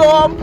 storm.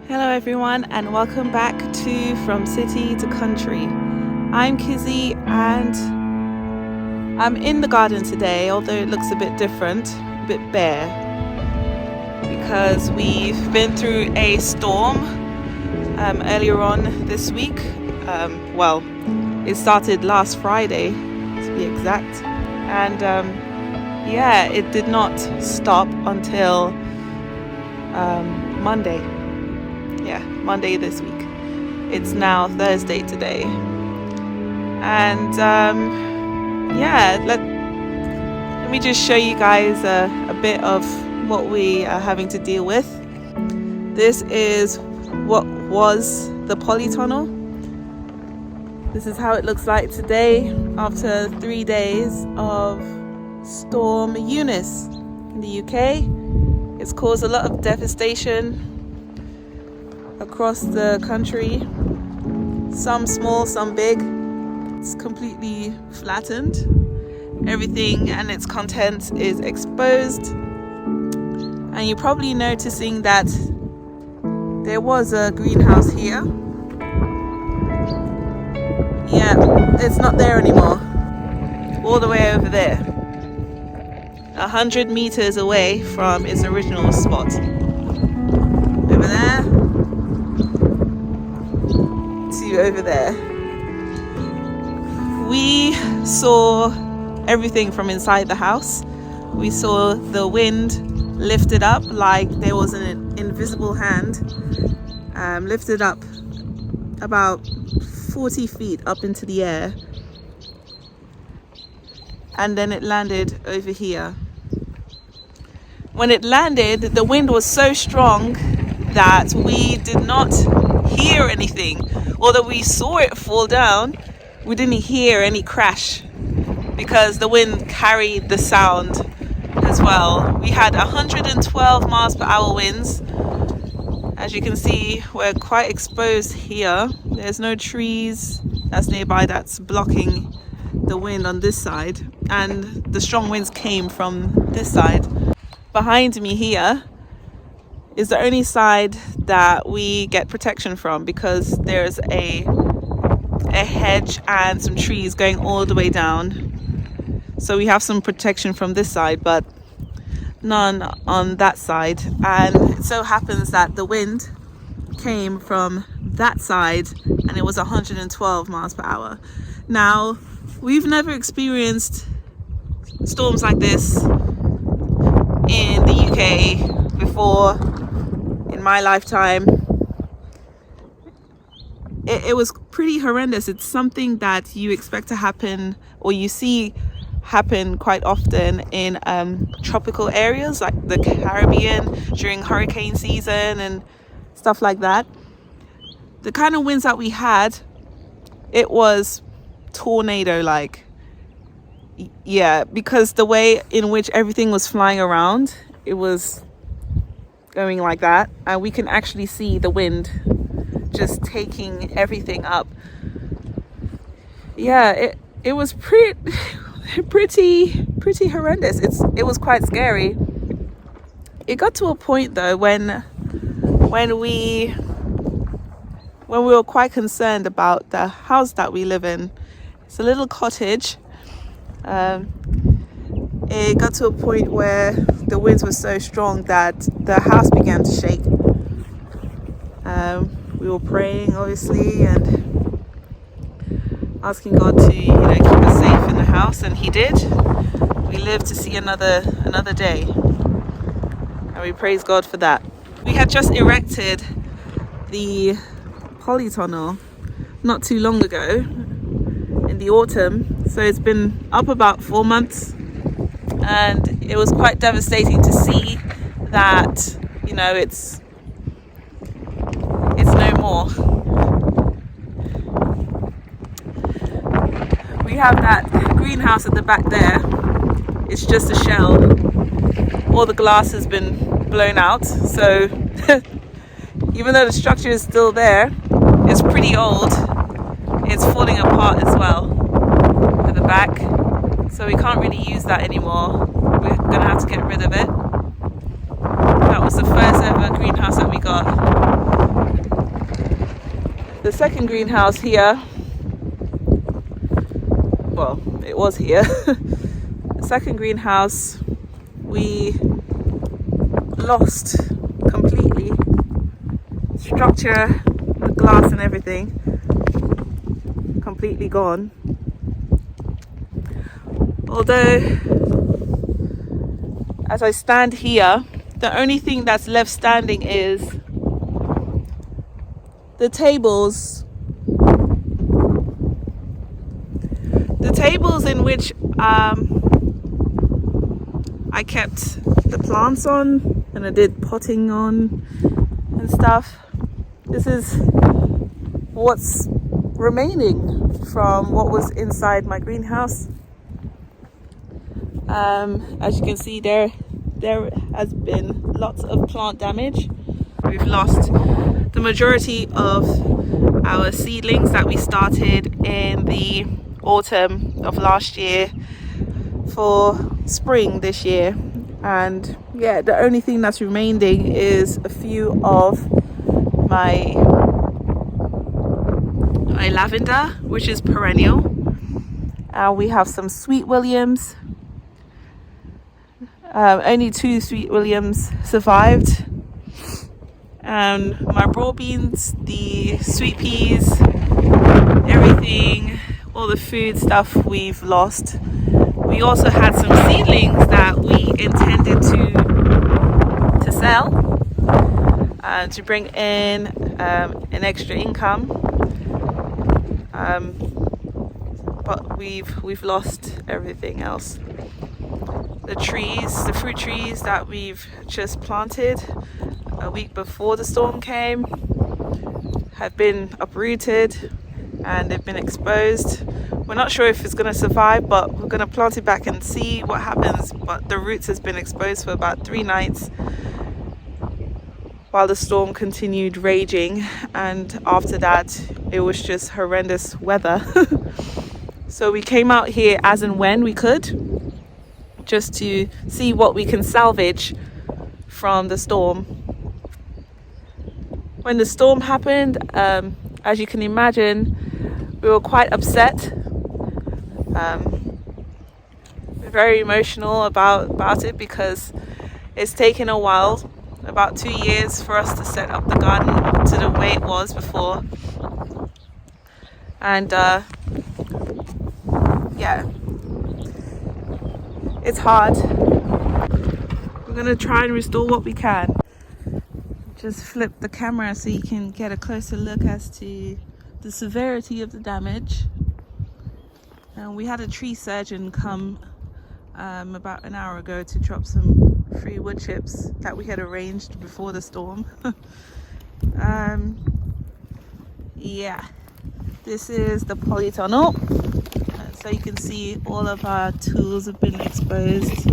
Hello everyone, and welcome back to From City to Country. I'm Kizzy and I'm in the garden today, although it looks a bit different, a bit bare, because we've been through a storm earlier on this week. It started last Friday to be exact, and it did not stop until Monday this week. It's now Thursday today, and let me just show you guys a bit of what we are having to deal with. This is what was the polytunnel. This is how it looks like today after 3 days of Storm Eunice in the UK. It's caused a lot of devastation across the country, some small, some big. It's completely flattened. Everything and its content is exposed, and you're probably noticing that there was a greenhouse here. It's not there anymore. All the way over there, 100 meters away from its original spot. Over there to over there. We saw everything from inside the house. We saw the wind lifted up like there was an invisible hand, lifted up about 40 feet up into the air, and then it landed over here. When it landed, the wind was so strong that we did not hear anything. Although we saw it fall down, we didn't hear any crash because the wind carried the sound as well. We had 112 miles per hour winds. As you can see, we're quite exposed here. There's no trees that's nearby that's blocking the wind on this side, and the strong winds came from this side. Behind me here is the only side that we get protection from, because there's a hedge and some trees going all the way down. So we have some protection from this side, but none on that side. And it so happens that the wind came from that side, and it was 112 miles per hour. Now, we've never experienced storms like this in the UK before in my lifetime. It was pretty horrendous. It's something that you expect to happen, or you see happen quite often in tropical areas like the Caribbean during hurricane season and stuff like that. The kind of winds that we had, it was tornado like. Yeah, because the way in which everything was flying around, it was going like that, and we can actually see the wind just taking everything up. Yeah, it was pretty horrendous. It was quite scary. It got to a point though when we were quite concerned about the house that we live in. It's a little cottage. It got to a point where the winds were so strong that the house began to shake. We were praying, obviously, and asking God to, keep us safe in the house, and He did. We lived to see another day, and we praise God for that. We had just erected the polytunnel not too long ago in the autumn, so it's been up about 4 months, and it was quite devastating to see that it's no more. We have that greenhouse at the back there. It's just a shell. All the glass has been blown out, so even though the structure is still there, it's pretty old. It's falling apart as well at the back, so we can't really use that anymore. We're gonna have to get rid of it. That was the first ever greenhouse that we got. The second greenhouse here, well, it was here. The second greenhouse we lost completely. Structure, the glass and everything, completely gone. Although, as I stand here, the only thing that's left standing is the tables. The tables in which I kept the plants on and I did potting on and stuff. This is what's remaining from what was inside my greenhouse. As you can see, there has been lots of plant damage. We've lost the majority of our seedlings that we started in the autumn of last year for spring this year, and yeah, the only thing that's remaining is a few of my lavender, which is perennial. We have some sweet williams. Only 2 sweet williams survived. My broad beans, the sweet peas, everything, all the food stuff we've lost. We also had some seedlings that we intended to sell to bring in an extra income, but we've lost everything else. The trees, the fruit trees that we've just planted a week before the storm came, have been uprooted and they've been exposed. We're not sure if it's going to survive, but we're going to plant it back and see what happens. But the roots has been exposed for about 3 nights while the storm continued raging, and after that it was just horrendous weather. So we came out here as and when we could, just to see what we can salvage from the storm. When the storm happened, as you can imagine, we were quite upset. Very emotional about it, because it's taken a while, about 2 years, for us to set up the garden to the way it was before. And yeah, it's hard. We're gonna try and restore what we can. Just flip the camera so you can get a closer look as to the severity of the damage. And we had a tree surgeon come about an hour ago to drop some free wood chips that we had arranged before the storm. Yeah, this is the polytunnel. Let's so you can see all of our tools have been exposed.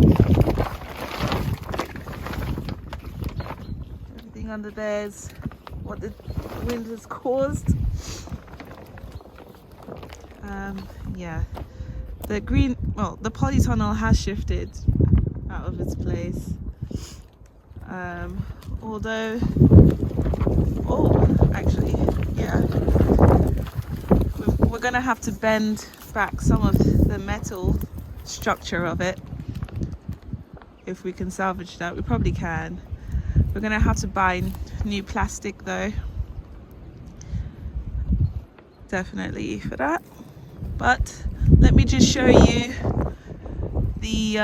Everything under there is what the wind has caused. Yeah, the polytunnel has shifted out of its place. Although, actually, yeah, we're gonna have to bend back some of the metal structure of it if we can salvage that. We probably can. We're gonna have to buy new plastic though, definitely for that. But let me just show you the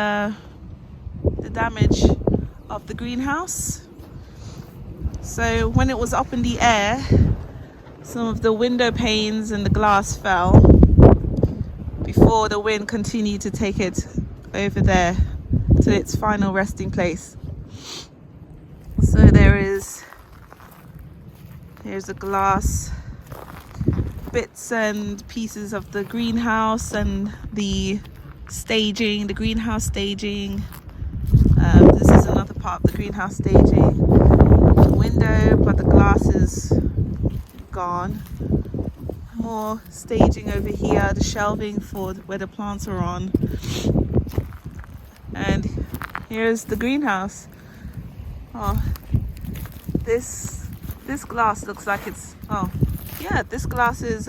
damage of the greenhouse. So when it was up in the air, some of the window panes and the glass fell before the wind continued to take it over there to its final resting place. So here's the glass bits and pieces of the greenhouse and the staging, the greenhouse staging. This is another part of the greenhouse staging. The window, but the glass is gone. More staging over here, the shelving for where the plants are on. And here's the greenhouse. Oh, this glass looks like it's, oh yeah, this glass is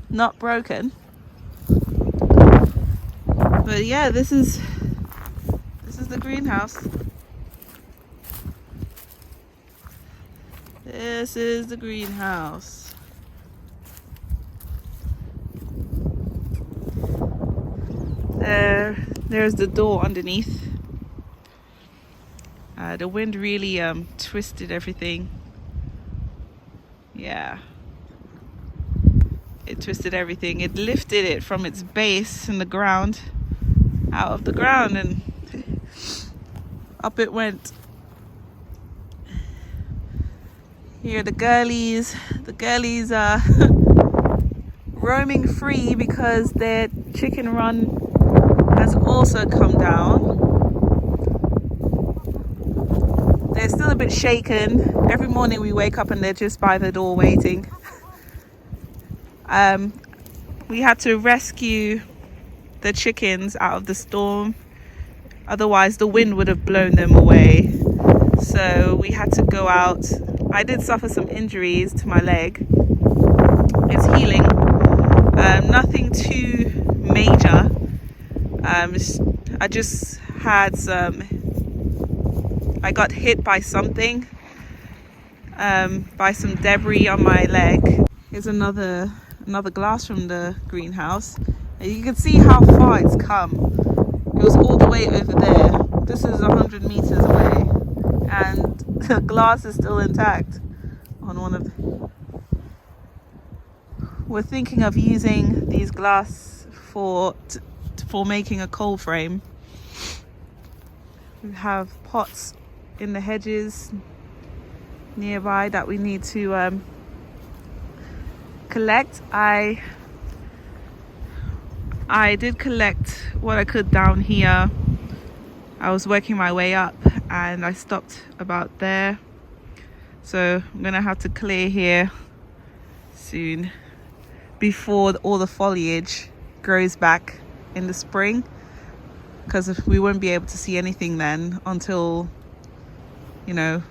not broken. But yeah, this is the greenhouse. This is the greenhouse. There's the door underneath. The wind really twisted everything. Yeah, it twisted everything. It lifted it from its base in the ground, out of the ground, and up it went. Here the girlies are roaming free because their chicken run has also come down. They're still a bit shaken. Every morning we wake up and they're just by the door waiting. We had to rescue the chickens out of the storm, otherwise the wind would have blown them away. So we had to go out. I did suffer some injuries to my leg. It's healing. Nothing too major. I just had I got hit by something, by some debris on my leg. Here's another glass from the greenhouse. And you can see how far it's come. It was all the way over there. This is 100 meters away, and the glass is still intact on one of them. We're thinking of using these glass for making a coal frame. We have pots in the hedges nearby that we need to collect. I did collect what I could down here. I was working my way up and I stopped about there, so I'm gonna have to clear here soon before all the foliage grows back in the spring, because we won't be able to see anything then until, you know,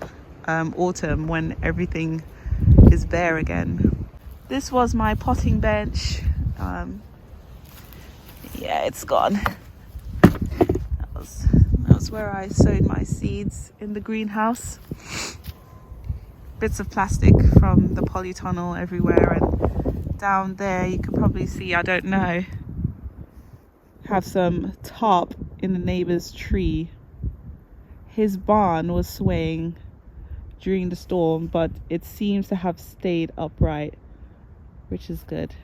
autumn, when everything is bare again. This was my potting bench. Yeah, it's gone. That was where I sowed my seeds in the greenhouse. Bits of plastic from the polytunnel everywhere, and down there you can probably see, I don't know, have some tarp in the neighbor's tree. His barn was swaying during the storm, but it seems to have stayed upright, which is good.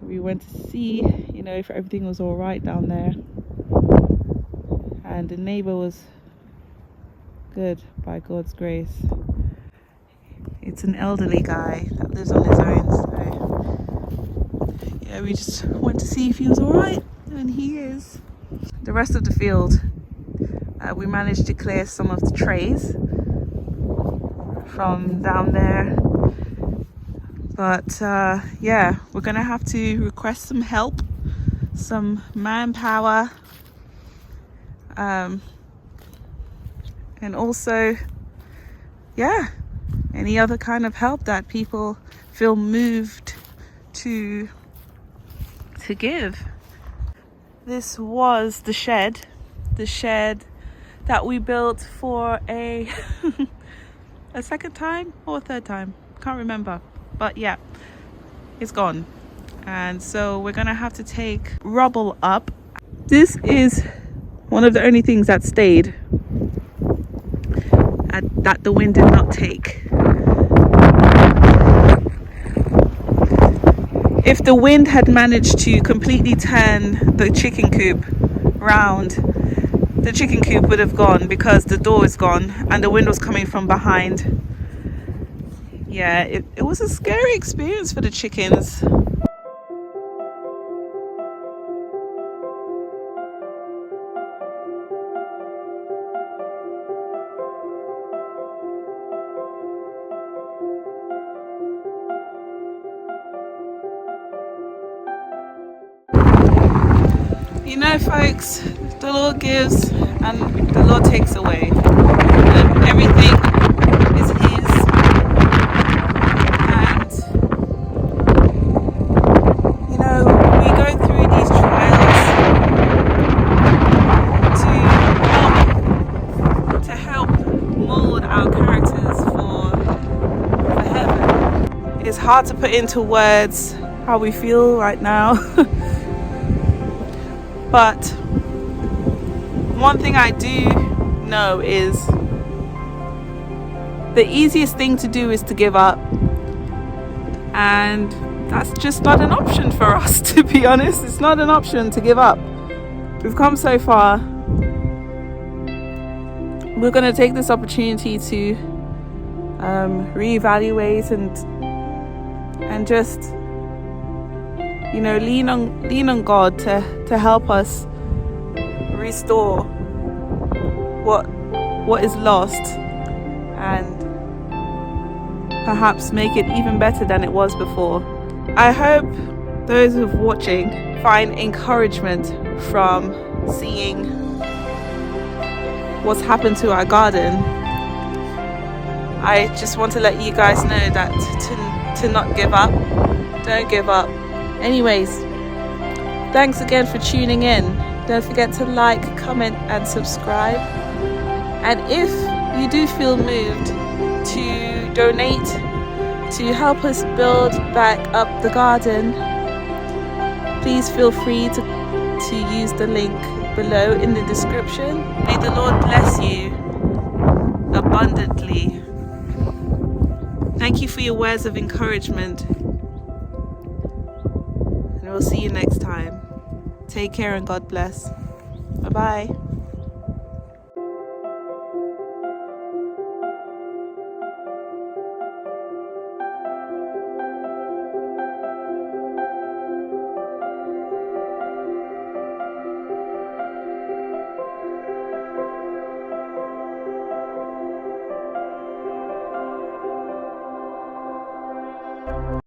We went to see, you know, if everything was all right down there, and the neighbor was good by God's grace. It's an elderly guy that lives on his own, so yeah, we just went to see if he was all right, and he is. The rest of the field, we managed to clear some of the trays from down there, but yeah, we're gonna have to request some help, some manpower, and also, yeah, any other kind of help that people feel moved to give. This was the shed that we built for a a second time or a third time, can't remember, but yeah, it's gone. And so we're gonna have to take rubble up. This is one of the only things that stayed that the wind did not take. If the wind had managed to completely turn the chicken coop round, the chicken coop would have gone, because the door is gone and the wind was coming from behind. Yeah, it was a scary experience for the chickens. You know, folks, the Lord gives and the Lord takes away. And everything is His. And, you know, we go through these trials to help mold our characters for heaven. It's hard to put into words how we feel right now. But one thing I do know is the easiest thing to do is to give up. And that's just not an option for us, to be honest. It's not an option to give up. We've come so far. We're going to take this opportunity to reevaluate and just, you know, lean on God to help us restore what is lost, and perhaps make it even better than it was before. I hope those who are watching find encouragement from seeing what's happened to our garden. I just want to let you guys know that to not give up. Don't give up. Anyways, thanks again for tuning in. Don't forget to like, comment and subscribe. And if you do feel moved to donate to help us build back up the garden, please feel free to use the link below in the description. May the Lord bless you abundantly. Thank you for your words of encouragement. And we'll see you next time. Take care and God bless. Bye-bye.